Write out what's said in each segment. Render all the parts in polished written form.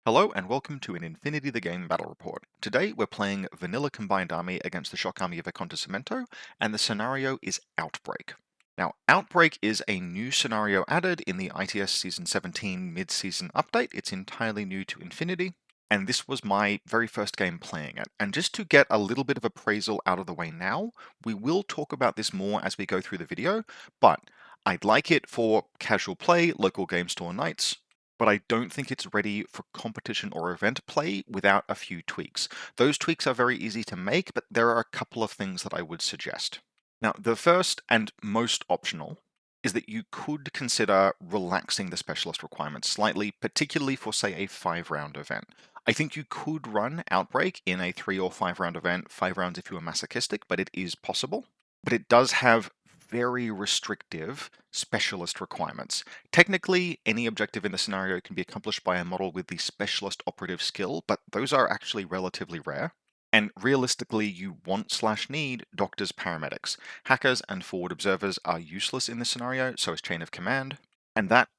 Hello and welcome to an Infinity the Game battle report. Today we're playing Vanilla Combined Army against the Shock Army of Acontecimento, and the scenario is Outbreak. Now, Outbreak is a new scenario added in the ITS Season 17 mid-season update. It's entirely new to Infinity, and this was my very first game playing it. And just to get a little bit of appraisal out of the way now, we will talk about this more as we go through the video, but I'd like it for casual play, local game store nights, but I don't think it's ready for competition or event play without a few tweaks. Those tweaks are very easy to make, but there are a couple of things that I would suggest. Now, the first and most optional is that you could consider relaxing the specialist requirements slightly, particularly for, say, a 5-round event. I think you could run Outbreak in a 3 or 5-round event, 5 rounds if you were masochistic, but it is possible. But it does have very restrictive specialist requirements. Technically, any objective in the scenario can be accomplished by a model with the specialist operative skill, but those are actually relatively rare. And realistically, you want/need doctors, paramedics. Hackers and forward observers are useless in this scenario, so is chain of command. And that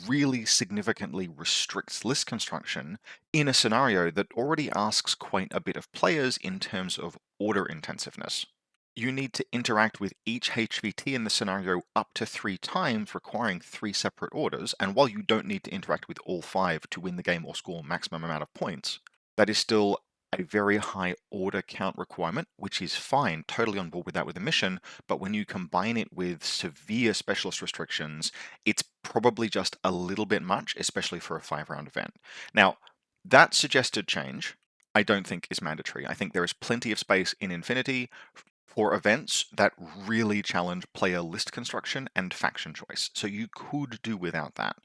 really significantly restricts list construction in a scenario that already asks quite a bit of players in terms of order intensiveness. You need to interact with each HVT in the scenario up to 3 times, requiring 3 separate orders, and while you don't need to interact with all 5 to win the game or score maximum amount of points, that is still a very high order count requirement, which is fine, totally on board with that with the mission, but when you combine it with severe specialist restrictions, it's probably just a little bit much, especially for a 5-round event. Now, that suggested change I don't think is mandatory. I think there is plenty of space in Infinity for events that really challenge player list construction and faction choice. So you could do without that.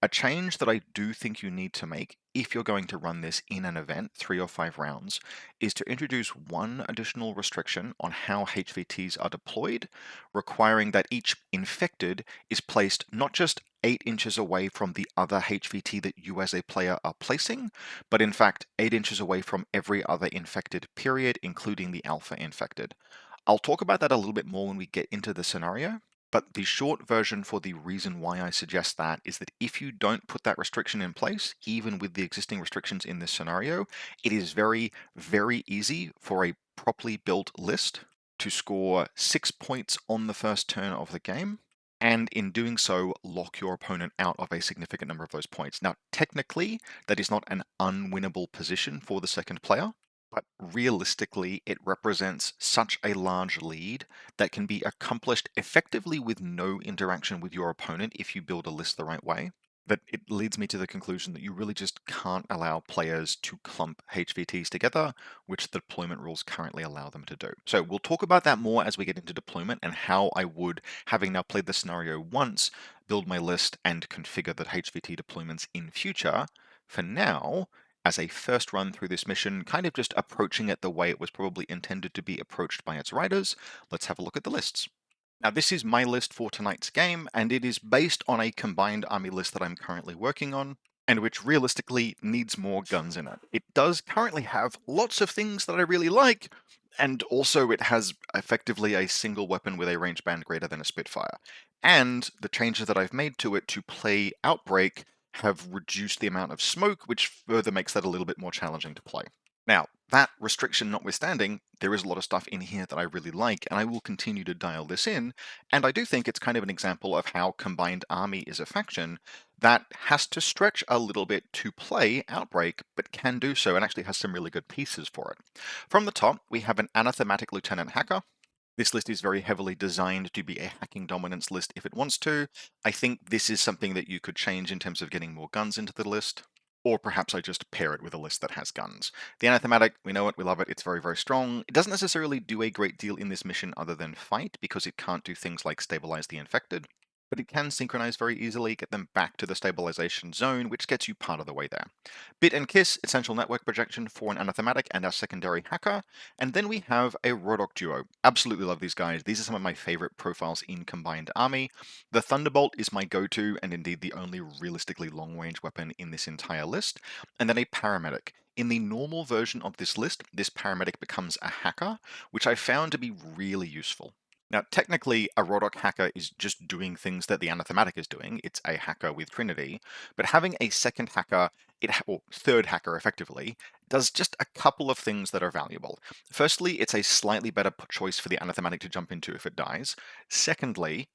A change that I do think you need to make if you're going to run this in an event, 3 or 5 rounds, is to introduce one additional restriction on how HVTs are deployed, requiring that each infected is placed not just 8 inches away from the other HVT that you as a player are placing, but in fact 8 inches away from every other infected period, including the alpha infected. I'll talk about that a little bit more when we get into the scenario, but the short version for the reason why I suggest that is that if you don't put that restriction in place, even with the existing restrictions in this scenario, it is very, very easy for a properly built list to score 6 points on the first turn of the game, and in doing so, lock your opponent out of a significant number of those points. Now, technically, that is not an unwinnable position for the second player, but realistically, it represents such a large lead that can be accomplished effectively with no interaction with your opponent if you build a list the right way, that it leads me to the conclusion that you really just can't allow players to clump HVTs together, which the deployment rules currently allow them to do. So we'll talk about that more as we get into deployment and how I would, having now played the scenario once, build my list and configure the HVT deployments in future. For now, as a first run through this mission, kind of just approaching it the way it was probably intended to be approached by its writers, let's have a look at the lists. Now, this is my list for tonight's game, and it is based on a combined army list that I'm currently working on, and which realistically needs more guns in it. It does currently have lots of things that I really like, and also it has effectively a single weapon with a range band greater than a Spitfire. And the changes that I've made to it to play Outbreak have reduced the amount of smoke, which further makes that a little bit more challenging to play. Now, that restriction notwithstanding, there is a lot of stuff in here that I really like, and I will continue to dial this in, and I do think it's kind of an example of how Combined Army is a faction that has to stretch a little bit to play Outbreak, but can do so and actually has some really good pieces for it. From the top, we have an Anathematic Lieutenant Hacker. This list is very heavily designed to be a hacking dominance list if it wants to. I think this is something that you could change in terms of getting more guns into the list. Or perhaps I just pair it with a list that has guns. The Anathematic, we know it, we love it, it's very, very strong. It doesn't necessarily do a great deal in this mission other than fight, because it can't do things like stabilize the infected, but it can synchronize very easily, get them back to the stabilization zone, which gets you part of the way there. Bit and Kiss, essential network projection for an Anathematic and our secondary hacker. And then we have a Rodok duo. Absolutely love these guys. These are some of my favorite profiles in Combined Army. The Thunderbolt is my go-to and indeed the only realistically long-range weapon in this entire list. And then a Paramedic. In the normal version of this list, this Paramedic becomes a hacker, which I found to be really useful. Now, technically, a Rodok hacker is just doing things that the Anathematic is doing. It's a hacker with Trinity. But having a second hacker, or third hacker effectively, does just a couple of things that are valuable. Firstly, it's a slightly better choice for the Anathematic to jump into if it dies. Secondly,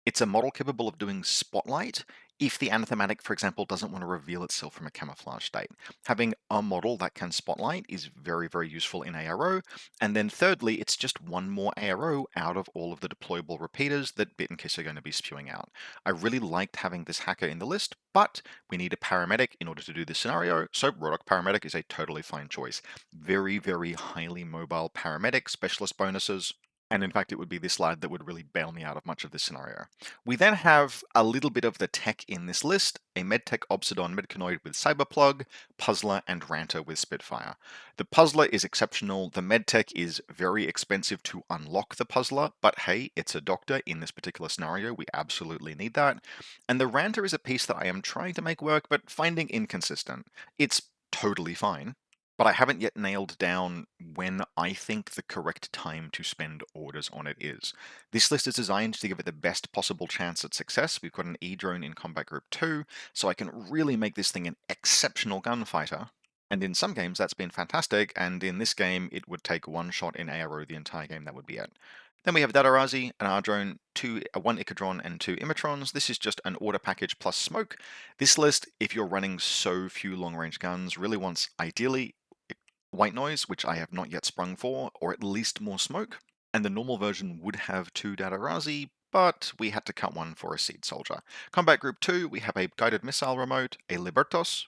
it's a model capable of doing Spotlight if the Anathematic, for example, doesn't want to reveal itself from a camouflage state. Having a model that can Spotlight is very, very useful in ARO. And then thirdly, it's just one more ARO out of all of the deployable repeaters that Bit and Kiss are going to be spewing out. I really liked having this hacker in the list, but we need a Paramedic in order to do this scenario, so Rodok Paramedic is a totally fine choice. Very, very highly mobile Paramedic, specialist bonuses, and in fact, it would be this lad that would really bail me out of much of this scenario. We then have a little bit of the tech in this list, a MedTech Obsidon Medcanoid with Cyberplug, Puzzler, and Ranter with Spitfire. The Puzzler is exceptional, the MedTech is very expensive to unlock the Puzzler, but hey, it's a doctor in this particular scenario, we absolutely need that. And the Ranter is a piece that I am trying to make work, but finding inconsistent. It's totally fine, but I haven't yet nailed down when I think the correct time to spend orders on it is. This list is designed to give it the best possible chance at success. We've got an E-drone in Combat Group 2, so I can really make this thing an exceptional gunfighter. And in some games that's been fantastic, and in this game it would take one shot in ARO the entire game, that would be it. Then we have Dadarazi, an R-drone, one Icadron, and two Imatrons. This is just an order package plus smoke. This list, if you're running so few long-range guns, really wants, ideally, white noise, which I have not yet sprung for, or at least more smoke. And the normal version would have two Dadarazi, but we had to cut one for a Seed Soldier. Combat Group 2, we have a guided missile remote, a Libertos,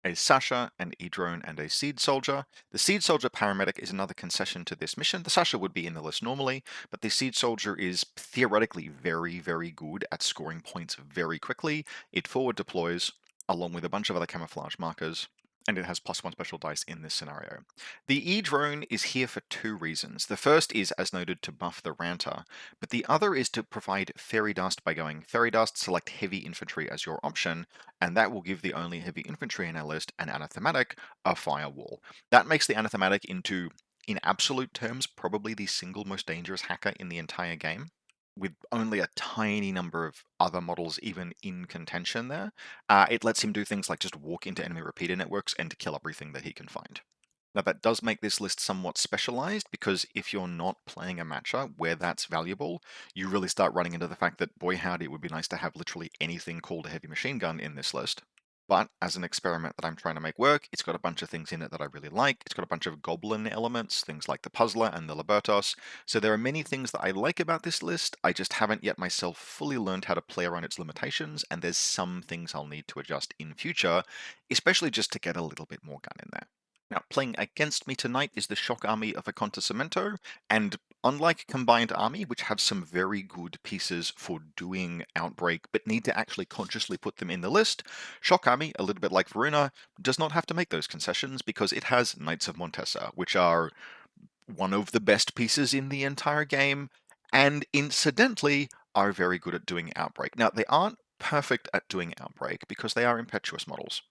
a Sasha, an E-drone, and a Seed Soldier. The Seed Soldier Paramedic is another concession to this mission. The Sasha would be in the list normally, but the Seed Soldier is theoretically very, very good at scoring points very quickly. It forward deploys, along with a bunch of other camouflage markers, and it has +1 special dice in this scenario. The E-drone is here for two reasons. The first is, as noted, to buff the Ranter, but the other is to provide Fairy Dust by going Fairy Dust, select Heavy Infantry as your option, and that will give the only heavy infantry in our list, an Anathematic, a firewall. That makes the Anathematic into, in absolute terms, probably the single most dangerous hacker in the entire game, with only a tiny number of other models even in contention there. It lets him do things like just walk into enemy repeater networks and kill everything that he can find. Now that does make this list somewhat specialized, because if you're not playing a matchup where that's valuable, you really start running into the fact that, boy howdy, it would be nice to have literally anything called a heavy machine gun in this list. But as an experiment that I'm trying to make work, it's got a bunch of things in it that I really like. It's got a bunch of goblin elements, things like the Puzzler and the Libertos. So there are many things that I like about this list. I just haven't yet myself fully learned how to play around its limitations, and there's some things I'll need to adjust in future, especially just to get a little bit more gun in there. Now, playing against me tonight is the Shock Army of Acontecimento, and unlike Combined Army, which have some very good pieces for doing Outbreak, but need to actually consciously put them in the list, Shock Army, a little bit like Varuna, does not have to make those concessions because it has Knights of Montesa, which are one of the best pieces in the entire game, and incidentally, are very good at doing Outbreak. Now, they aren't perfect at doing Outbreak because they are impetuous models.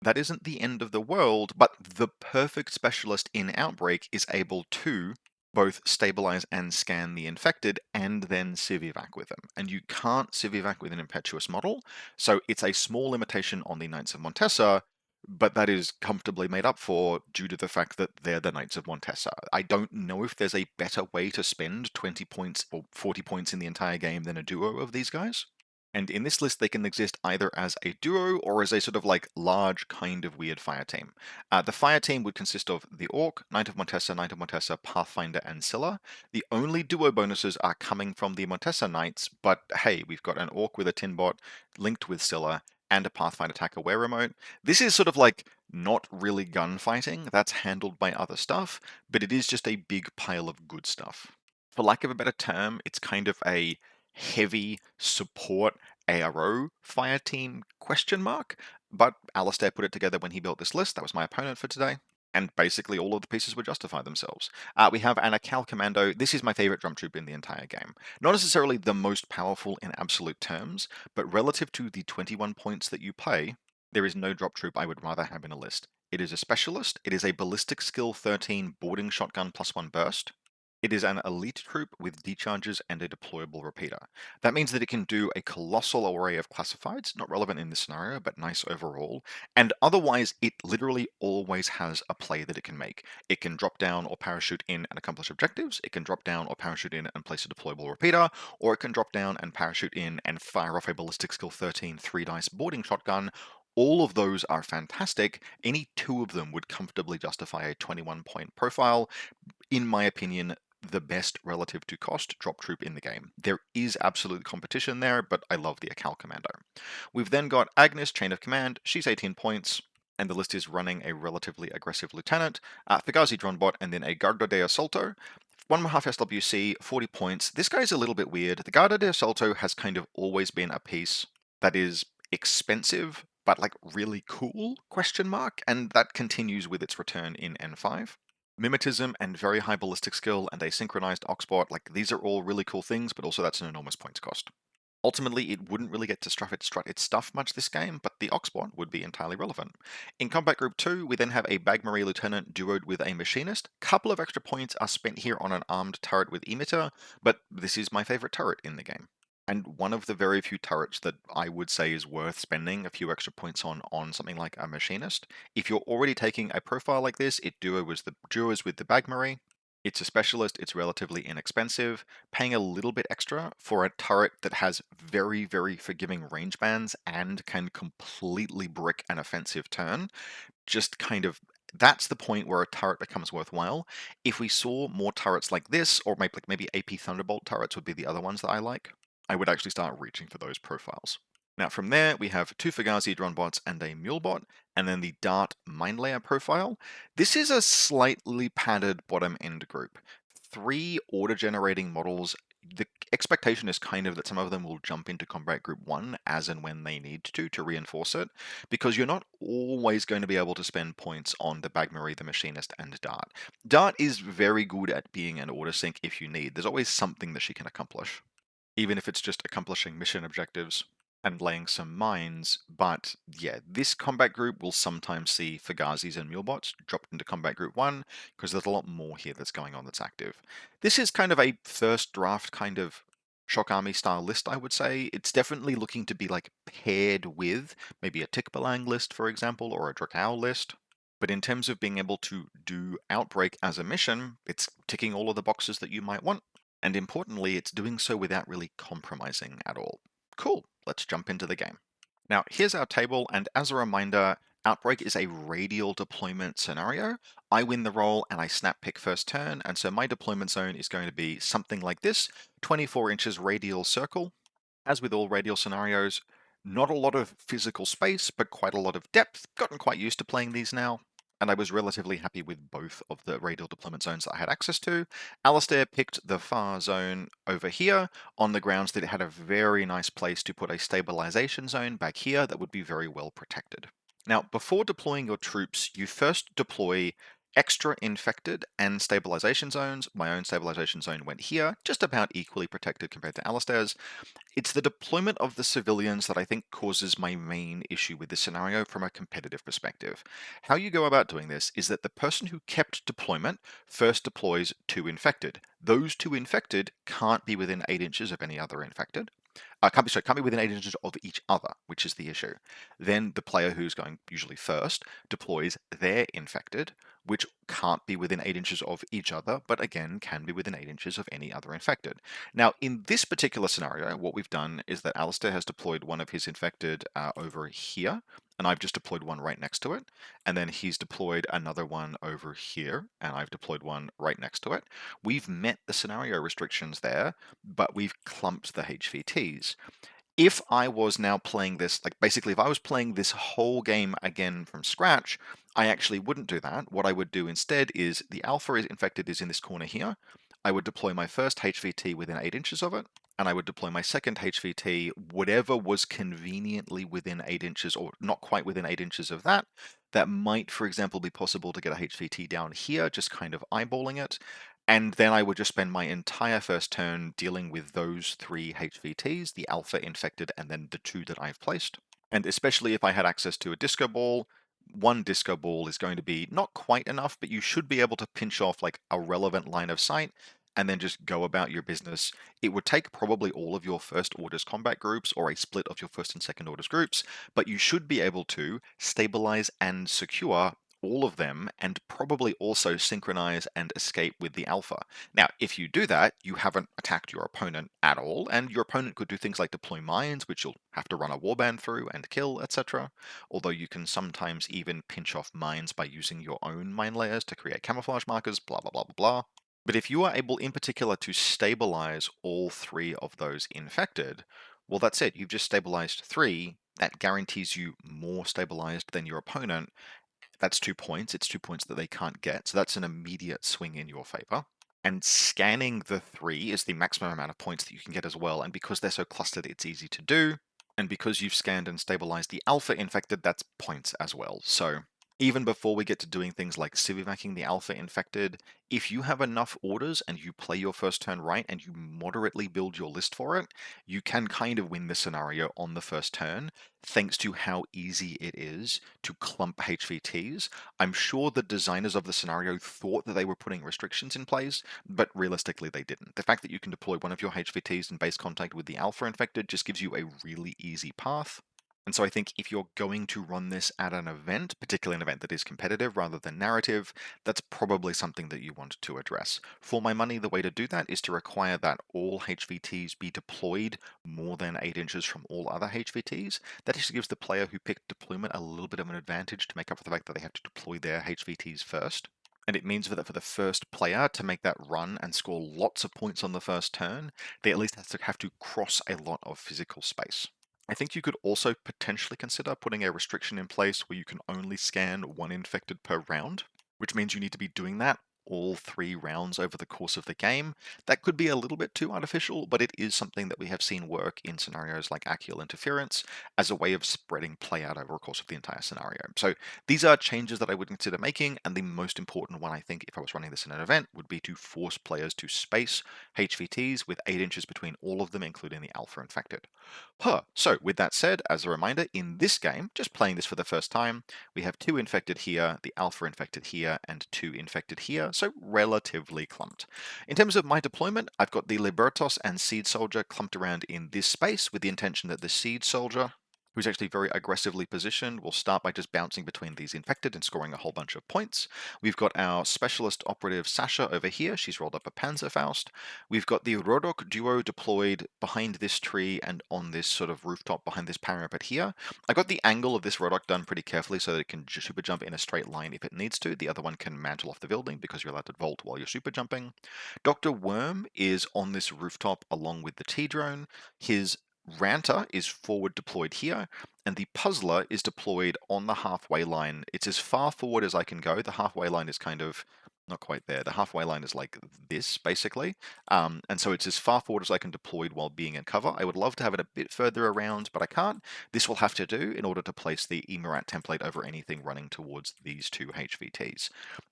That isn't the end of the world, but the perfect specialist in Outbreak is able to both stabilize and scan the infected and then civ-evac with them. And you can't civ-evac with an impetuous model, so it's a small limitation on the Knights of Montesa, but that is comfortably made up for due to the fact that they're the Knights of Montesa. I don't know if there's a better way to spend 20 points or 40 points in the entire game than a duo of these guys. And in this list, they can exist either as a duo or as a sort of like large kind of weird fire team. The fire team would consist of the Orc, Knight of Montesa, Pathfinder, and Scylla. The only duo bonuses are coming from the Montesa Knights, but hey, we've got an Orc with a Tinbot linked with Scylla and a Pathfinder attack aware remote. This is sort of like not really gunfighting, that's handled by other stuff, but it is just a big pile of good stuff. For lack of a better term, it's kind of a heavy support ARO fire team question mark, but Alistair put it together when he built this list. That was my opponent for today. And basically all of the pieces would justify themselves. We have an Akal Commando. This is my favorite drum troop in the entire game. Not necessarily the most powerful in absolute terms, but relative to the 21 points that you pay, there is no drop troop I would rather have in a list. It is a specialist. It is a ballistic skill 13 boarding shotgun +1 burst. It is an elite troop with decharges and a deployable repeater. That means that it can do a colossal array of classifieds, not relevant in this scenario, but nice overall. And otherwise, it literally always has a play that it can make. It can drop down or parachute in and accomplish objectives. It can drop down or parachute in and place a deployable repeater, or it can drop down and parachute in and fire off a ballistic skill 13 3-dice boarding shotgun. All of those are fantastic. Any two of them would comfortably justify a 21-point profile. In my opinion, the best relative to cost drop troop in the game. There is absolute competition there, but I love the Akal Commando. We've then got Agnes, Chain of Command. She's 18 points, and the list is running a relatively aggressive lieutenant, Fugazi Dronebot, and then a Garda de Assalto. 1.5 SWC, 40 points. This guy's a little bit weird. The Garda de Assalto has kind of always been a piece that is expensive, but like really cool, question mark, and that continues with its return in N5. Mimetism and very high ballistic skill and a synchronized Oxbot, like these are all really cool things, but also that's an enormous points cost. Ultimately, it wouldn't really get to strut its stuff much this game, but the Oxbot would be entirely relevant. In Combat Group 2, we then have a Bagmarine Lieutenant duoed with a Machinist. Couple of extra points are spent here on an armed turret with emitter, but this is my favorite turret in the game. And one of the very few turrets that I would say is worth spending a few extra points on something like a Machinist. If you're already taking a profile like this, it duos with the Bagmarine. It's a specialist, it's relatively inexpensive, paying a little bit extra for a turret that has very, very forgiving range bands and can completely brick an offensive turn. Just kind of, that's the point where a turret becomes worthwhile. If we saw more turrets like this, or maybe AP Thunderbolt turrets would be the other ones that I like, I would actually start reaching for those profiles. Now from there, we have two Fugazi Dronebots and a Mulebot, and then the Dart Mind Layer profile. This is a slightly padded bottom end group. 3 order-generating models. The expectation is kind of that some of them will jump into Combat Group 1 as and when they need to reinforce it, because you're not always going to be able to spend points on the Bagmarine, the Machinist, and Dart. Dart is very good at being an order sync if you need. There's always something that she can accomplish, even if it's just accomplishing mission objectives and laying some mines. But yeah, this combat group will sometimes see Fugazis and Mulebots dropped into combat group 1, because there's a lot more here that's going on that's active. This is kind of a first draft kind of Shock Army style list, I would say. It's definitely looking to be like paired with maybe a Tikbalang list, for example, or a Drakao list. But in terms of being able to do Outbreak as a mission, it's ticking all of the boxes that you might want. And importantly, it's doing so without really compromising at all. Cool, let's jump into the game. Now, here's our table, and as a reminder, Outbreak is a radial deployment scenario. I win the roll and I snap pick first turn, and so my deployment zone is going to be something like this, 24 inches radial circle. As with all radial scenarios, not a lot of physical space, but quite a lot of depth. Gotten quite used to playing these now, and I was relatively happy with both of the radial deployment zones that I had access to. Alistair picked the far zone over here on the grounds that it had a very nice place to put a stabilization zone back here that would be very well protected. Now, before deploying your troops, you first deploy extra infected and stabilization zones. My own stabilization zone went here, just about equally protected compared to Alistair's. It's the deployment of the civilians that I think causes my main issue with this scenario from a competitive perspective. How you go about doing this is that the person who kept deployment first deploys 2 infected. Those 2 infected can't be within 8 inches of any other infected. Can't be within 8 inches of each other, which is the issue. Then the player who's going usually first deploys their infected, which can't be within 8 inches of each other, but again can be within 8 inches of any other infected. Now, in this particular scenario, what we've done is that Alistair has deployed one of his infected over here, and I've just deployed one right next to it. And then he's deployed another one over here, and I've deployed one right next to it. We've met the scenario restrictions there, but we've clumped the HVTs. If I was now playing this, like basically if I was playing this whole game again from scratch, I actually wouldn't do that. What I would do instead is the alpha infected is in this corner here. I would deploy my first HVT within 8 inches of it, and I would deploy my second HVT, whatever was conveniently within 8 inches or not quite within 8 inches of that. That might, for example, be possible to get a HVT down here, just kind of eyeballing it. And then I would just spend my entire first turn dealing with those 3 HVTs, the alpha infected and then the 2 that I've placed. And especially if I had access to a disco ball, 1 disco ball is going to be not quite enough, but you should be able to pinch off like a relevant line of sight. and then just go about your business. It would take probably all of your first orders combat groups or a split of your first and second orders groups, but you should be able to stabilize and secure all of them and probably also synchronize and escape with the alpha. Now, if you do that, you haven't attacked your opponent at all, and your opponent could do things like deploy mines, which you'll have to run a warband through and kill, etc. Although you can sometimes even pinch off mines by using your own mine layers to create camouflage markers, blah, blah, blah, blah, blah. But if you are able in particular to stabilize all three of those infected, well, that's it. You've just stabilized three. That guarantees you more stabilized than your opponent. That's 2 points. It's 2 points that they can't get. So that's an immediate swing in your favor. And scanning the three is the maximum amount of points that you can get as well. And because they're so clustered, it's easy to do. And because you've scanned and stabilized the alpha infected, that's points as well. So even before we get to doing things like civivacking the alpha infected, if you have enough orders and you play your first turn right and you moderately build your list for it, you can kind of win the scenario on the first turn, thanks to how easy it is to clump HVTs. I'm sure the designers of the scenario thought that they were putting restrictions in place, but realistically they didn't. The fact that you can deploy one of your HVTs in base contact with the alpha infected just gives you a really easy path. And so I think if you're going to run this at an event, particularly an event that is competitive rather than narrative, that's probably something that you want to address. For my money, the way to do that is to require that all HVTs be deployed more than 8 inches from all other HVTs. That just gives the player who picked deployment a little bit of an advantage to make up for the fact that they have to deploy their HVTs first. And it means that for the first player to make that run and score lots of points on the first turn, they at least have to cross a lot of physical space. I think you could also potentially consider putting a restriction in place where you can only scan one infected per round, which means you need to be doing that all 3 rounds over the course of the game. That could be a little bit too artificial, but it is something that we have seen work in scenarios like axial interference as a way of spreading play out over the course of the entire scenario. So these are changes that I would consider making, and the most important one I think if I was running this in an event would be to force players to space HVTs with 8 inches between all of them, including the alpha infected. So with that said, as a reminder, in this game, just playing this for the first time, we have 2 infected here, the alpha infected here, and 2 infected here, so relatively clumped. In terms of my deployment, I've got the Libertos and Seed Soldier clumped around in this space with the intention that the Seed Soldier, who's actually very aggressively positioned, will start by just bouncing between these infected and scoring a whole bunch of points. We've got our specialist operative Sasha over here. She's rolled up a Panzerfaust. We've got the Rodok duo deployed behind this tree and on this sort of rooftop behind this parapet here. I got the angle of this Rodok done pretty carefully so that it can super jump in a straight line if it needs to. The other one can mantle off the building because you're allowed to vault while you're super jumping. Dr. Worm is on this rooftop along with the T-drone. His Ranter is forward deployed here, and the Puzzler is deployed on the halfway line. It's as far forward as I can go. The halfway line is kind of not quite there. The halfway line is like this, basically. And so it's as far forward as I can deploy while being in cover. I would love to have it a bit further around, but I can't. This will have to do in order to place the Emirat template over anything running towards these 2 HVTs.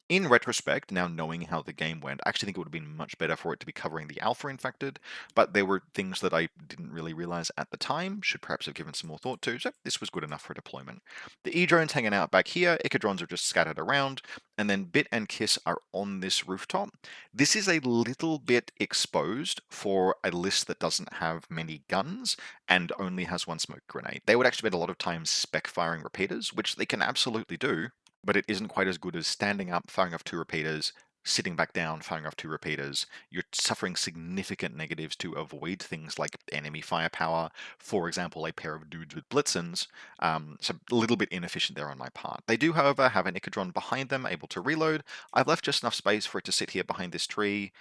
In retrospect, now knowing how the game went, I actually think it would have been much better for it to be covering the alpha infected, but there were things that I didn't really realize at the time, should perhaps have given some more thought to, so this was good enough for deployment. The E-drone's hanging out back here, Echidrons are just scattered around, and then Bit and Kiss are on this rooftop. This is a little bit exposed for a list that doesn't have many guns and only has 1 smoke grenade. They would actually spend a lot of time spec firing repeaters, which they can absolutely do, but it isn't quite as good as standing up, firing off 2 repeaters, sitting back down, firing off 2 repeaters. You're suffering significant negatives to avoid things like enemy firepower, for example, a pair of dudes with Blitzens, so a little bit inefficient there on my part. They do, however, have an Echidron behind them, able to reload. I've left just enough space for it to sit here behind this tree,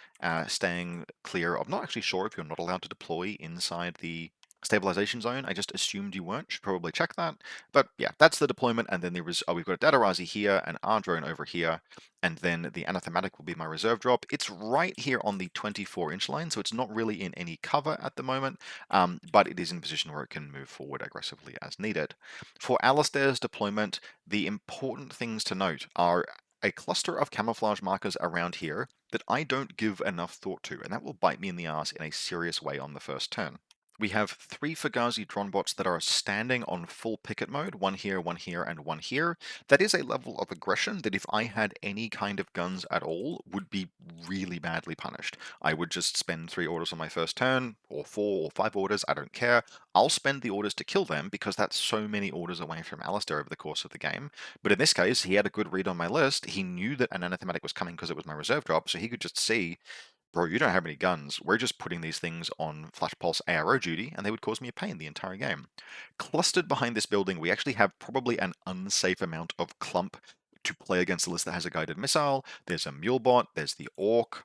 staying clear. I'm not actually sure if you're not allowed to deploy inside the stabilization zone. I just assumed you weren't. Should probably check that. But yeah, that's the deployment. And then there was, we've got a Datarazi here, an R drone over here, and then the Anathematic will be my reserve drop. It's right here on the 24-inch line, so it's not really in any cover at the moment, but it is in a position where it can move forward aggressively as needed. For Alistair's deployment, the important things to note are a cluster of camouflage markers around here that I don't give enough thought to, and that will bite me in the ass in a serious way on the first turn. We have 3 Fugazi drone bots that are standing on full picket mode, one here, and one here. That is a level of aggression that if I had any kind of guns at all, would be really badly punished. I would just spend 3 orders on my first turn, or 4 or 5 orders, I don't care. I'll spend the orders to kill them because that's so many orders away from Alistair over the course of the game. But in this case, he had a good read on my list. He knew that an anathematic was coming because it was my reserve drop, so he could just see, bro, you don't have any guns. We're just putting these things on Flash Pulse ARO duty, and they would cause me a pain the entire game. Clustered behind this building, we actually have probably an unsafe amount of clump to play against a list that has a guided missile. There's a mule bot, there's the orc,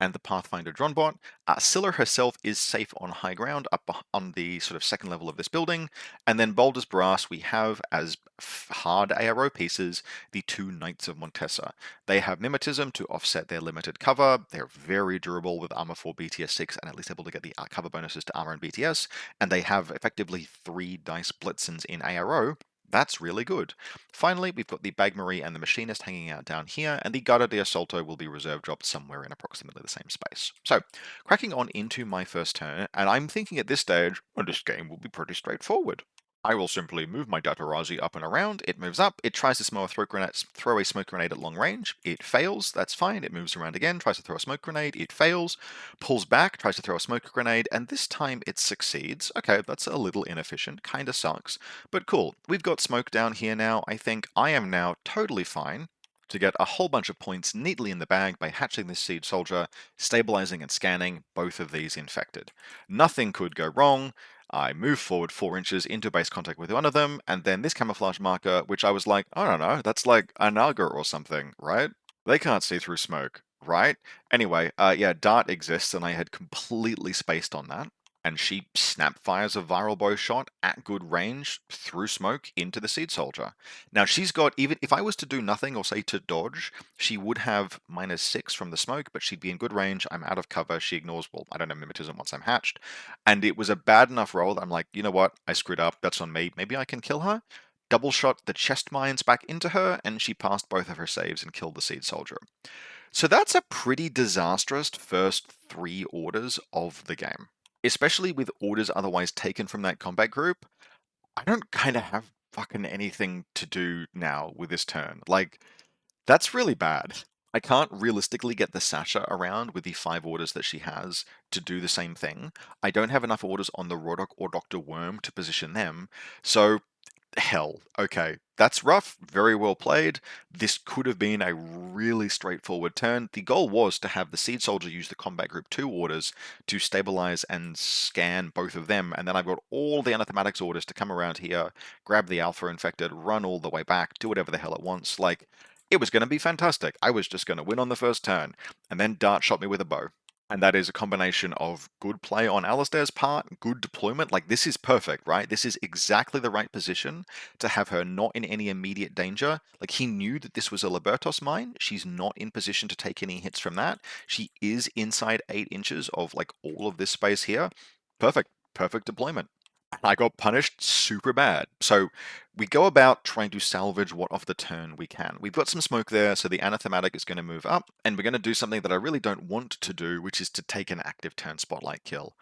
and the Pathfinder drone bot. Scylla herself is safe on high ground up on the sort of second level of this building. And then Boulder's Brass, we have as hard ARO pieces the 2 Knights of Montesa. They have Mimetism to offset their limited cover. They're very durable with Armor 4 BTS 6 and at least able to get the cover bonuses to Armor and BTS. And they have effectively 3 Dice Blitzens in ARO. That's really good. Finally, we've got the Bagmarie and the Machinist hanging out down here, and the Garda de Assalto will be reserve dropped somewhere in approximately the same space. So, cracking on into my first turn, and I'm thinking at this stage, well, this game will be pretty straightforward. I will simply move my Datarazi up and around. It moves up. It tries to throw a smoke grenade at long range. It fails. That's fine. It moves around again. Tries to throw a smoke grenade. It fails. Pulls back. Tries to throw a smoke grenade. And this time it succeeds. Okay, that's a little inefficient. Kinda sucks. But cool. We've got smoke down here now. I think I am now totally fine to get a whole bunch of points neatly in the bag by hatching this Siege Soldier, stabilizing and scanning both of these infected. Nothing could go wrong. I move forward 4 inches into base contact with one of them, and then this camouflage marker, which I was like, I don't know, that's like a Naga or something, right? They can't see through smoke, right? Anyway, yeah, Dart exists, and I had completely spaced on that. And she snap fires a viral bow shot at good range through smoke into the Seed Soldier. Now she's got, even if I was to do nothing or say to dodge, she would have -6 from the smoke, but she'd be in good range. I'm out of cover. She ignores, well, I don't have Mimetism once I'm hatched. And it was a bad enough roll that I'm like, you know what? I screwed up. That's on me. Maybe I can kill her. Double shot the chest mines back into her, and she passed both of her saves and killed the Seed Soldier. So that's a pretty disastrous first 3 orders of the game. Especially with orders otherwise taken from that combat group, I don't kind of have fucking anything to do now with this turn. Like, that's really bad. I can't realistically get the Sasha around with the 5 orders that she has to do the same thing. I don't have enough orders on the Rodok or Dr. Worm to position them. So hell, okay, that's rough, very well played. This could have been a really straightforward turn. The goal was to have the Seed Soldier use the Combat Group 2 orders to stabilize and scan both of them, and then I've got all the Anathematics orders to come around here, grab the Alpha Infected, run all the way back, do whatever the hell it wants. Like, it was going to be fantastic. I was just going to win on the first turn, and then Dart shot me with a bow. And that is a combination of good play on Alistair's part, good deployment. Like, this is perfect, right? This is exactly the right position to have her not in any immediate danger. Like, he knew that this was a Libertos mine. She's not in position to take any hits from that. She is inside 8 inches of, like, all of this space here. Perfect. Perfect deployment. I got punished super bad. So we go about trying to salvage what of the turn we can. We've got some smoke there, so the anathematic is going to move up, and we're going to do something that I really don't want to do, which is to take an active turn spotlight kill.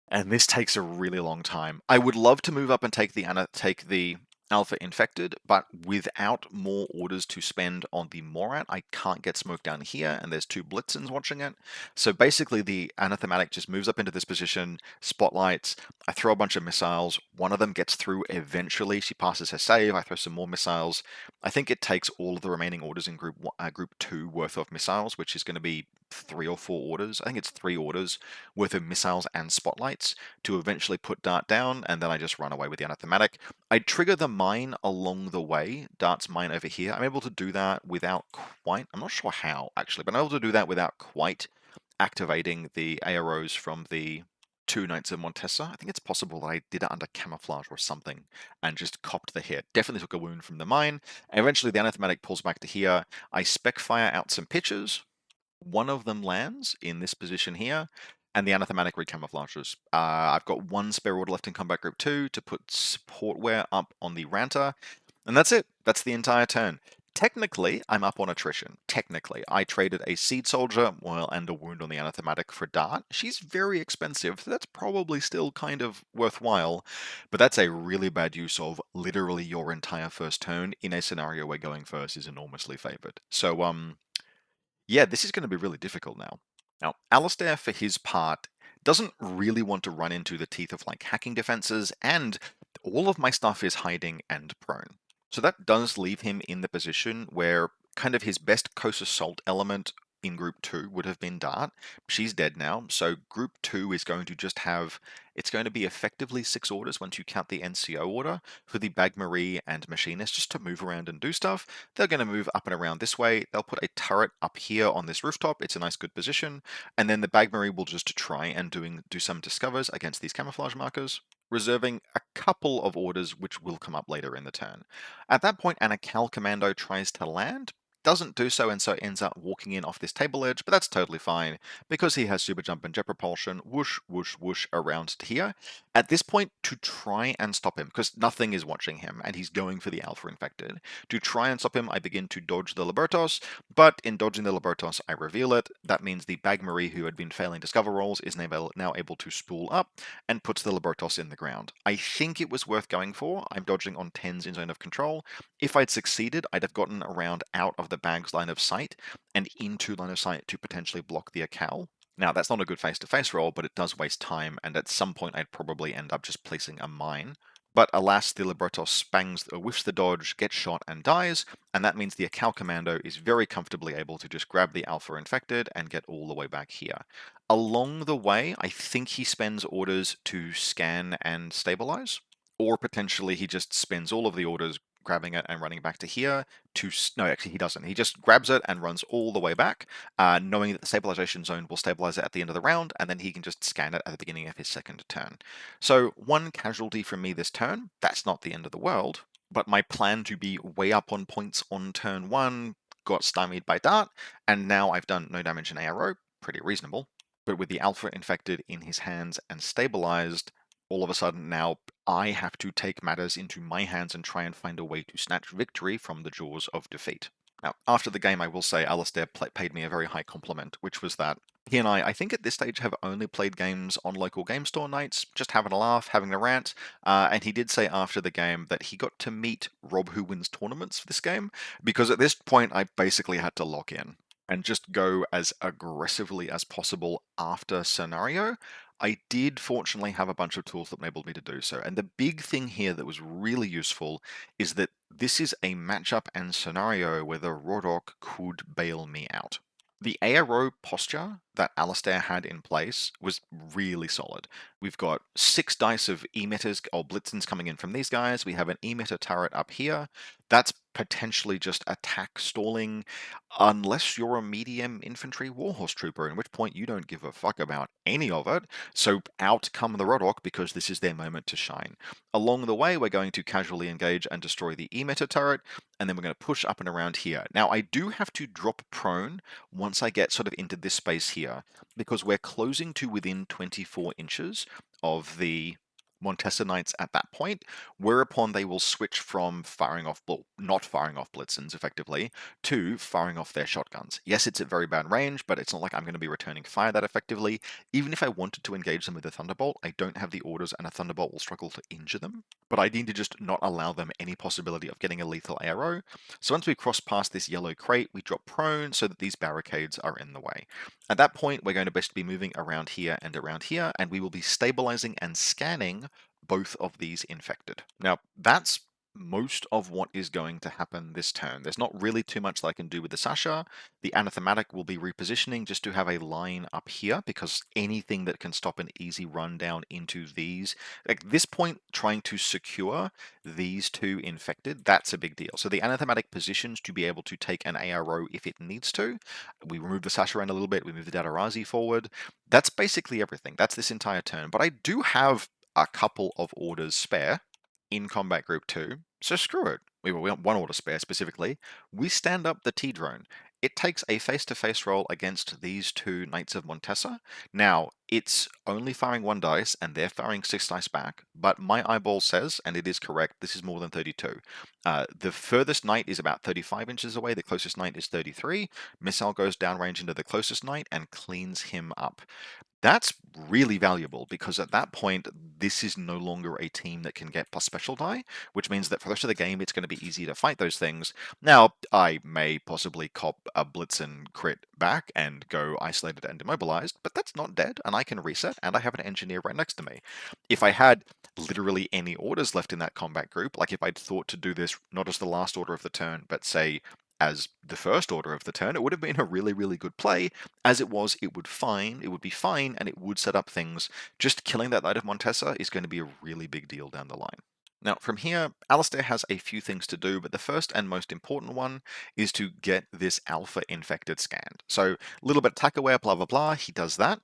And this takes a really long time. I would love to move up and take the Alpha Infected, but without more orders to spend on the Morat, I can't get smoke down here, and there's 2 Blitzens watching it. So basically the Anathematic just moves up into this position, spotlights, I throw a bunch of missiles, one of them gets through eventually, she passes her save, I throw some more missiles. I think it takes all of the remaining orders in group 2 worth of missiles, which is going to be 3 or 4 orders. I think it's 3 orders worth of missiles and spotlights to eventually put Dart down, and then I just run away with the Anathematic. I trigger the mine along the way, Dart's mine over here. I'm able to do that without quite, I'm not sure how actually, but I'm able to do that without quite activating the AROs from the 2 Knights of Montesa. I think it's possible that I did it under camouflage or something and just copped the hit. Definitely took a wound from the mine. And eventually the Anathematic pulls back to here. I spec fire out some pitches. One of them lands in this position here, and the Anathematic recamouflages. I've got 1 spare order left in Combat Group 2 to put support wear up on the Ranter, and that's it. That's the entire turn. Technically, I'm up on attrition. Technically, I traded a Seed Soldier, well, and a Wound on the Anathematic for Dart. She's very expensive, so that's probably still kind of worthwhile, but that's a really bad use of literally your entire first turn in a scenario where going first is enormously favored. So, yeah, this is going to be really difficult now. Now, Alistair, for his part, doesn't really want to run into the teeth of like hacking defenses, and all of my stuff is hiding and prone. So that does leave him in the position where kind of his best close assault element in Group 2 would have been Dart. She's dead now, so Group 2 is going to just have, it's going to be effectively 6 orders once you count the NCO order for the Bag Marie and Machinist just to move around and do stuff. They're going to move up and around this way. They'll put a turret up here on this rooftop. It's a nice good position. And then the Bag Marie will just try and do some discovers against these camouflage markers, reserving a couple of orders which will come up later in the turn. At that point, an Acal Commando tries to land, doesn't do so, and so ends up walking in off this table edge, but that's totally fine because he has super jump and jet propulsion, whoosh, whoosh, whoosh around to here. At this point, to try and stop him, because nothing is watching him and he's going for the Alpha Infected, to try and stop him, I begin to dodge the Libertos, but in dodging the Libertos, I reveal it. That means the Bag Marie, who had been failing Discover rolls, is now able to spool up and puts the Libertos in the ground. I think it was worth going for. I'm dodging on 10s in zone of control. If I'd succeeded, I'd have gotten around out of the bag's line of sight and into line of sight to potentially block the Acal. Now, that's not a good face-to-face roll, but it does waste time, and at some point I'd probably end up just placing a mine. But alas, the Libertos whiffs the dodge, gets shot, and dies, and that means the Acal Commando is very comfortably able to just grab the Alpha Infected and get all the way back here. Along the way, I think he spends orders to scan and stabilize, or potentially he just spends all of the orders grabbing it and running back to here no, actually he doesn't. He just grabs it and runs all the way back, knowing that the stabilization zone will stabilize it at the end of the round, and then he can just scan it at the beginning of his second turn. So one casualty from me this turn, that's not the end of the world, but my plan to be way up on points on turn 1 got stymied by Dart, and now I've done no damage in ARO, pretty reasonable. But with the Alpha Infected in his hands and stabilized, all of a sudden now I have to take matters into my hands and try and find a way to snatch victory from the jaws of defeat. Now, after the game, I will say Alistair paid me a very high compliment, which was that he and I think at this stage, have only played games on local game store nights, just having a laugh, having a rant, and he did say after the game that he got to meet Rob Who Wins tournaments for this game, because at this point I basically had to lock in and just go as aggressively as possible after scenario. I did fortunately have a bunch of tools that enabled me to do so. And the big thing here that was really useful is that this is a matchup and scenario where the Rodok could bail me out. The ARO posture that Alistair had in place was really solid. We've got 6 dice of emitters or blitzens coming in from these guys. We have an emitter turret up here. That's potentially just attack stalling, unless you're a medium infantry warhorse trooper, in which point you don't give a fuck about any of it. So out come the Rodok because this is their moment to shine. Along the way, we're going to casually engage and destroy the emitter turret, and then we're going to push up and around here. Now, I do have to drop prone once I get sort of into this space here, because we're closing to within 24 inches of the Montesa Knights at that point, whereupon they will switch from not firing off blitzens effectively, to firing off their shotguns. Yes, it's at very bad range, but it's not like I'm going to be returning fire that effectively. Even if I wanted to engage them with a Thunderbolt, I don't have the orders, and a Thunderbolt will struggle to injure them. But I need to just not allow them any possibility of getting a lethal arrow. So once we cross past this yellow crate, we drop prone so that these barricades are in the way. At that point, we're going to best be moving around here, and we will be stabilizing and scanning both of these infected. Now, that's most of what is going to happen this turn. There's not really too much that I can do with the Sasha. The Anathematic will be repositioning just to have a line up here, because anything that can stop an easy run down into these, at this point, trying to secure these 2 infected, that's a big deal. So the Anathematic positions to be able to take an ARO if it needs to. We remove the Sasha around a little bit, we move the Datarazi forward. That's basically everything. That's this entire turn. But I do have a couple of orders spare in Combat Group 2, so screw it. We want 1 order spare specifically. We stand up the T-Drone. it takes a face-to-face roll against these two Knights of Montesa. Now, it's only firing 1 dice, and they're firing 6 dice back, but my eyeball says, and it is correct, this is more than 32. The furthest knight is about 35 inches away, the closest knight is 33. Missile goes downrange into the closest knight and cleans him up. That's really valuable because at that point, this is no longer a team that can get plus special die, which means that for the rest of the game, it's going to be easy to fight those things. Now, I may possibly cop a Blitzen crit back and go isolated and immobilized, but that's not dead, and I can reset, and I have an engineer right next to me. If I had literally any orders left in that combat group, like if I'd thought to do this not as the last order of the turn, but say as the first order of the turn, it would have been a really, really good play. As it was, it would be fine, and it would set up things. Just killing that Knight of Montesa is going to be a really big deal down the line. Now, from here, Alistair has a few things to do, but the first and most important one is to get this Alpha infected scanned. So, a little bit attack aware, blah, blah, blah. He does that.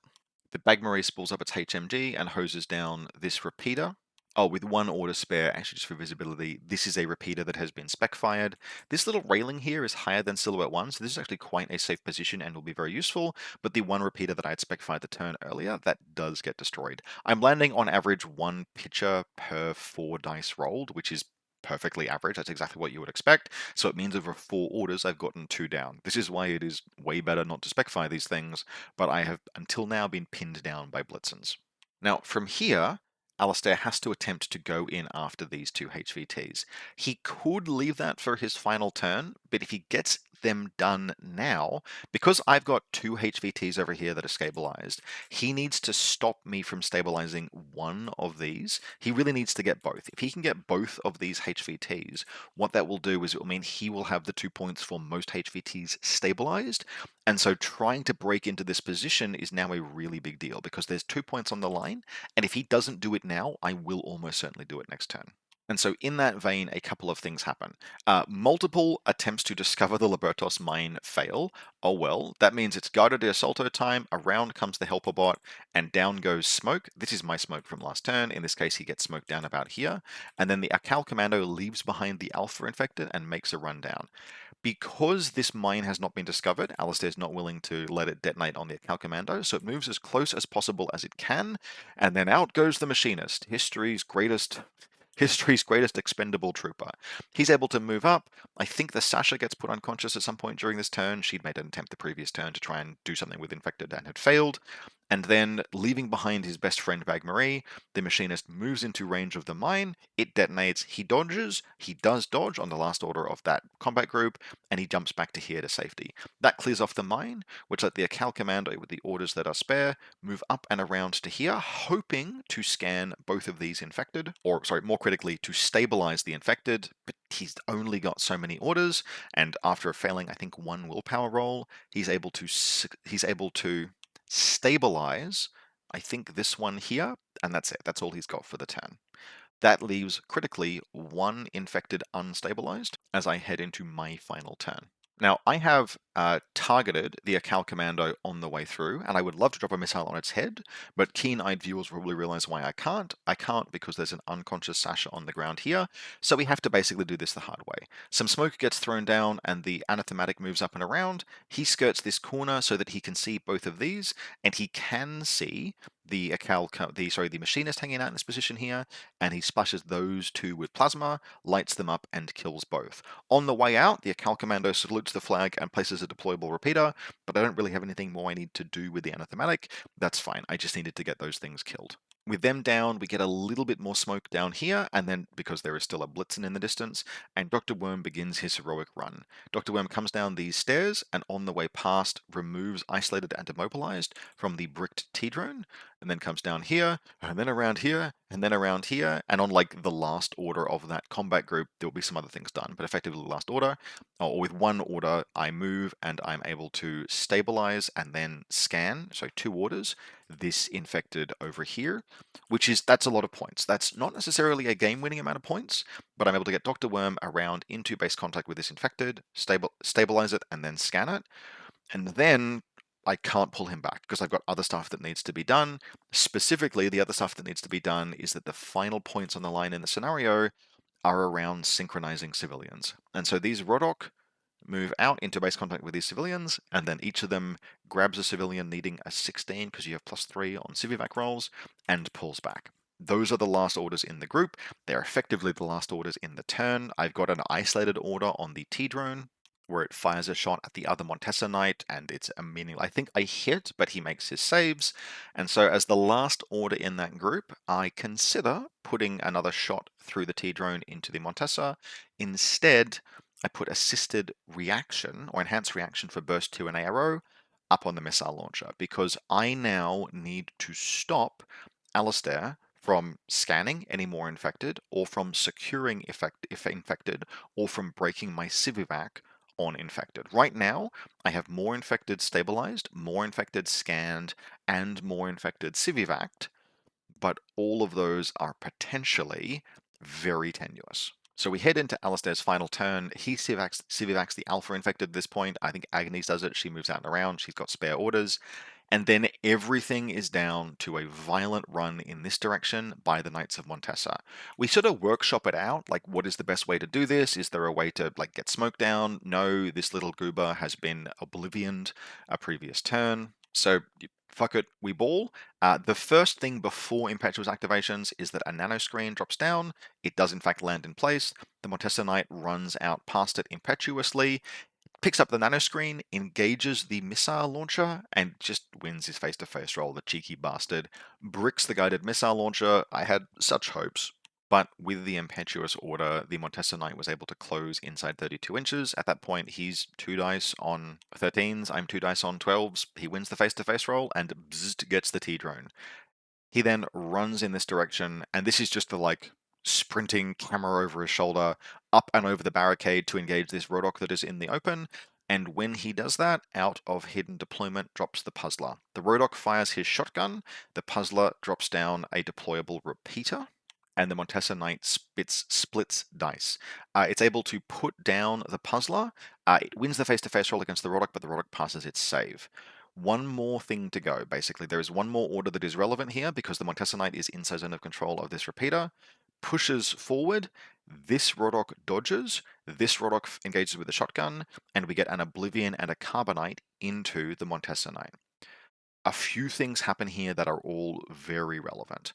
The Bagmarie spools up its HMG and hoses down this repeater. Oh, with 1 order spare, actually just for visibility, this is a repeater that has been spec fired. This little railing here is higher than Silhouette 1, so this is actually quite a safe position and will be very useful, but the 1 repeater that I had spec fired the turn earlier, that does get destroyed. I'm landing on average 1 pitcher per 4 dice rolled, which is perfectly average. That's exactly what you would expect. So it means over 4 orders, I've gotten 2 down. This is why it is way better not to spec fire these things, but I have until now been pinned down by Blitzens. Now, from here, Alistair has to attempt to go in after these 2 HVTs. He could leave that for his final turn, but if he gets them done now, because I've got 2 HVTs over here that are stabilized, he needs to stop me from stabilizing 1 of these. He really needs to get both. If he can get both of these HVTs, what that will do is it will mean he will have the 2 points for most HVTs stabilized, and so trying to break into this position is now a really big deal because there's 2 points on the line, and if he doesn't do it now, I will almost certainly do it next turn. And so in that vein, a couple of things happen. Multiple attempts to discover the Libertos mine fail. Oh well, that means it's Garda de Assalto time, around comes the helper bot, and down goes smoke. This is my smoke from last turn. In this case, he gets smoked down about here. And then the Akal Commando leaves behind the Alpha Infected and makes a run down. Because this mine has not been discovered, Alistair's not willing to let it detonate on the Akal Commando, so it moves as close as possible as it can, and then out goes the Machinist, history's greatest expendable trooper. He's able to move up. I think the Sasha gets put unconscious at some point during this turn. She'd made an attempt the previous turn to try and do something with Infected and had failed. And then, leaving behind his best friend Bagmarie, the Machinist moves into range of the mine. It detonates. He dodges. He does dodge on the last order of that combat group, and he jumps back to here to safety. That clears off the mine, which let the Akal Commando with the orders that are spare move up and around to here, hoping to scan both of these infected, or sorry, more critically, to stabilize the infected, but he's only got so many orders, and after failing, I think, 1 willpower roll, he's able to stabilize, I think, this one here, and that's it. That's all he's got for the turn. That leaves, critically, 1 infected unstabilized as I head into my final turn. Now, I have targeted the Akal Commando on the way through, and I would love to drop a missile on its head, but keen-eyed viewers will probably realize why I can't. I can't because there's an unconscious Sasha on the ground here, so we have to basically do this the hard way. Some smoke gets thrown down, and the anathematic moves up and around. He skirts this corner so that he can see both of these, and he can see the the Machinist hanging out in this position here, and he splashes those 2 with plasma, lights them up, and kills both. On the way out, the Akal Commando salutes the flag and places a deployable repeater, but I don't really have anything more I need to do with the anathematic. That's fine, I just needed to get those things killed. With them down, we get a little bit more smoke down here, and then, because there is still a Blitzen in the distance, and Dr. Worm begins his heroic run. Dr. Worm comes down these stairs, and on the way past, removes Isolated and Immobilized from the bricked T-drone, and then comes down here, and then around here, and then around here, and on like the last order of that combat group, there will be some other things done, but effectively last order, or with 1 order, I move, and I'm able to stabilize and then scan, so 2 orders, this infected over here, that's a lot of points. That's not necessarily a game-winning amount of points, but I'm able to get Dr. Worm around into base contact with this infected, stabilize it, and then scan it. And then I can't pull him back because I've got other stuff that needs to be done. Specifically, the other stuff that needs to be done is that the final points on the line in the scenario are around synchronizing civilians. And so these Rodok move out into base contact with these civilians, and then each of them grabs a civilian needing a 16 because you have +3 on civivac rolls, and pulls back. Those are the last orders in the group. They're effectively the last orders in the turn. I've got an isolated order on the T-drone, where it fires a shot at the other Montesa Knight, and it's a meaning. I think I hit, but he makes his saves. And so as the last order in that group, I consider putting another shot through the T-drone into the Montesa. Instead, I put assisted reaction or enhanced reaction for burst 2 and ARO up on the missile launcher, because I now need to stop Alistair from scanning any more infected, or from securing if infected, or from breaking my civivac on infected. Right now, I have more infected stabilized, more infected scanned, and more infected civivac'd, but all of those are potentially very tenuous. So we head into Alistair's final turn. He civivacs the alpha infected at this point. I think Agnes does it. She moves out and around. She's got spare orders. And then everything is down to a violent run in this direction by the Knights of Montesa. We sort of workshop it out, like what is the best way to do this? Is there a way to like get smoke down? No, this little goober has been oblivioned a previous turn. So fuck it, we ball. The first thing before impetuous activations is that a nanoscreen drops down. It does in fact land in place. The Montesa Knight runs out past it impetuously, picks up the nanoscreen, engages the missile launcher, and just wins his face-to-face roll, the cheeky bastard. Bricks the guided missile launcher. I had such hopes. But with the impetuous order, the Montesa Knight was able to close inside 32 inches. At that point, he's 2 dice on 13s, I'm 2 dice on 12s. He wins the face-to-face roll and bzzzt, gets the T-drone. He then runs in this direction, and this is just the like sprinting camera over his shoulder up and over the barricade to engage this Rodok that is in the open. And when he does that, out of hidden deployment drops the Puzzler. The Rodok fires his shotgun, the Puzzler drops down a deployable repeater, and the Montesa Knight splits dice. It's able to put down the Puzzler. It wins the face-to-face roll against the Rodok, but the Rodok passes its save. One more thing to go, basically. There is one more order that is relevant here because the Montesa Knight is inside zone of control of this repeater. Pushes forward, this Rodok dodges, this Rodok engages with a shotgun, and we get an Oblivion and a Carbonite into the Montesa Knight. A few things happen here that are all very relevant.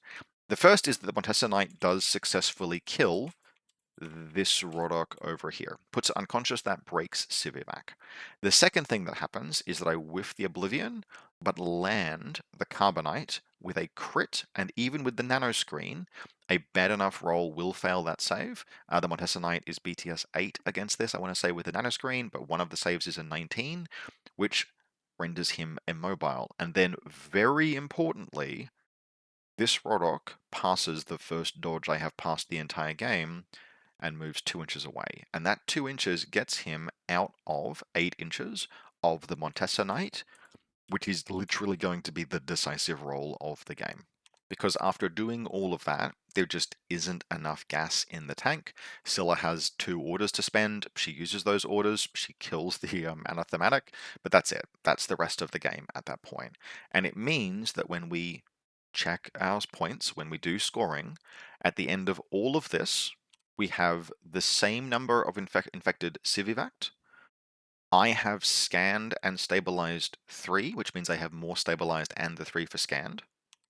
The first is that the Montesa Knight does successfully kill this Rodok over here. Puts it unconscious, that breaks Civivac. The second thing that happens is that I whiff the Oblivion, but land the Carbonite with a crit, and even with the nanoscreen, a bad enough roll will fail that save. The Montesa Knight is BTS 8 against this, I want to say, with the nanoscreen, but one of the saves is a 19, which renders him immobile. And then, very importantly, this Rodok passes the first dodge I have passed the entire game, and moves 2 inches away. And that 2 inches gets him out of 8 inches of the Montesa Knight, which is literally going to be the decisive roll of the game. Because after doing all of that, there just isn't enough gas in the tank. Scylla has 2 orders to spend. She uses those orders. She kills the anathematic, but that's it. That's the rest of the game at that point. And it means that when we check our points, when we do scoring, at the end of all of this, we have the same number of infected Civivac. I have scanned and stabilized 3, which means I have more stabilized and the 3 for scanned.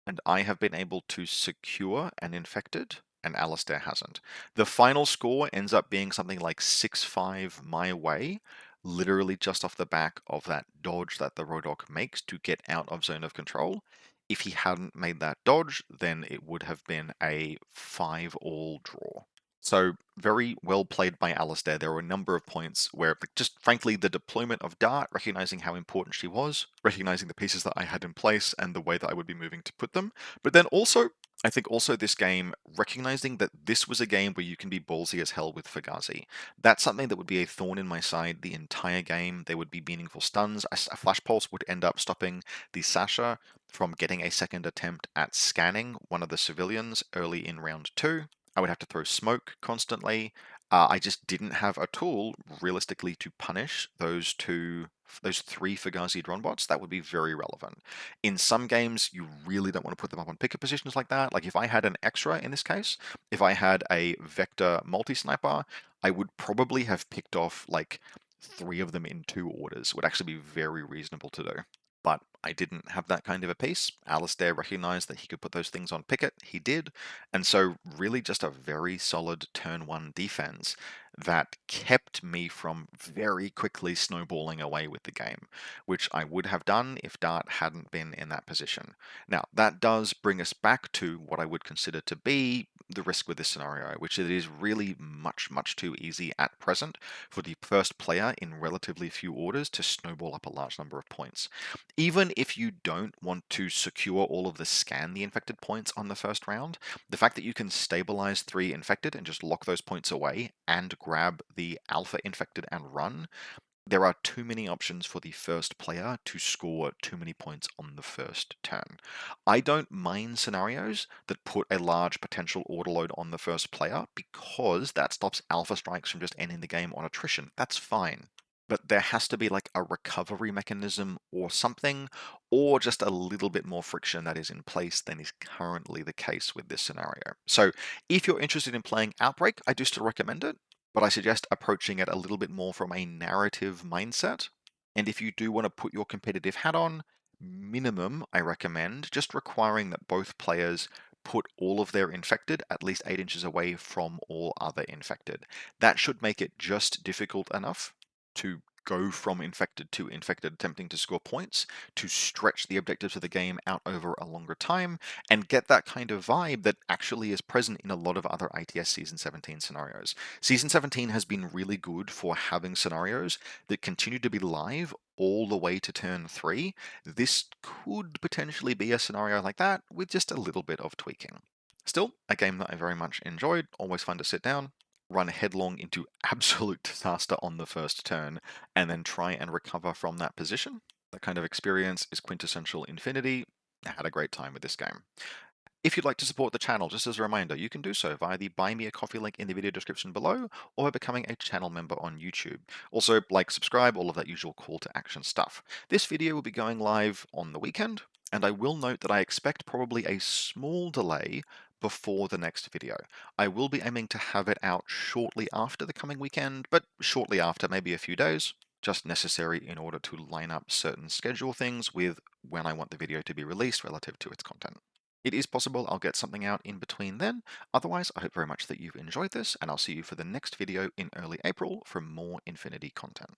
And I have been able to secure an infected, and Alistair hasn't. The final score ends up being something like 6-5 my way, literally just off the back of that dodge that the Rodok makes to get out of zone of control. If he hadn't made that dodge, then it would have been a 5-all draw. So very well played by Alistair. There were a number of points where just frankly the deployment of Dart, recognizing how important she was, recognizing the pieces that I had in place and the way that I would be moving to put them. But then also, I think also this game, recognizing that this was a game where you can be ballsy as hell with Fugazi. That's something that would be a thorn in my side the entire game. There would be meaningful stuns. A Flash Pulse would end up stopping the Sasha from getting a second attempt at scanning one of the civilians early in round 2. I would have to throw smoke constantly. I just didn't have a tool realistically to punish those 3 Fugazi drone bots. That would be very relevant. In some games, you really don't want to put them up on picker positions like that. Like if I had an extra in this case, if I had a Vector multi-sniper, I would probably have picked off like 3 of them in 2 orders would actually be very reasonable to do. But I didn't have that kind of a piece. Alistair recognized that he could put those things on Picket. He did. And so really just a very solid turn 1 defense that kept me from very quickly snowballing away with the game, which I would have done if Dart hadn't been in that position. Now, that does bring us back to what I would consider to be the risk with this scenario, which it is really much, much too easy at present for the first player in relatively few orders to snowball up a large number of points. Even if you don't want to secure all of the scan the infected points on the first round, the fact that you can stabilize 3 infected and just lock those points away and grab the alpha infected and run, there are too many options for the first player to score too many points on the first turn. I don't mind scenarios that put a large potential order load on the first player because that stops alpha strikes from just ending the game on attrition. That's fine. But there has to be like a recovery mechanism or something, or just a little bit more friction that is in place than is currently the case with this scenario. So if you're interested in playing Outbreak, I do still recommend it, but I suggest approaching it a little bit more from a narrative mindset. And if you do want to put your competitive hat on, minimum, I recommend just requiring that both players put all of their infected at least 8 inches away from all other infected. That should make it just difficult enough to go from infected to infected attempting to score points, to stretch the objectives of the game out over a longer time, and get that kind of vibe that actually is present in a lot of other ITS Season 17 scenarios. Season 17 has been really good for having scenarios that continue to be live all the way to turn 3. This could potentially be a scenario like that with just a little bit of tweaking. Still, a game that I very much enjoyed, always fun to sit down, run headlong into absolute disaster on the first turn, and then try and recover from that position. That kind of experience is quintessential Infinity. I had a great time with this game. If you'd like to support the channel, just as a reminder, you can do so via the Buy Me a Coffee link in the video description below, or by becoming a channel member on YouTube. Also, like, subscribe, all of that usual call to action stuff. This video will be going live on the weekend, and I will note that I expect probably a small delay before the next video. I will be aiming to have it out shortly after the coming weekend, but shortly after, maybe a few days, just necessary in order to line up certain schedule things with when I want the video to be released relative to its content. It is possible I'll get something out in between then. Otherwise, I hope very much that you've enjoyed this, and I'll see you for the next video in early April for more Infinity content.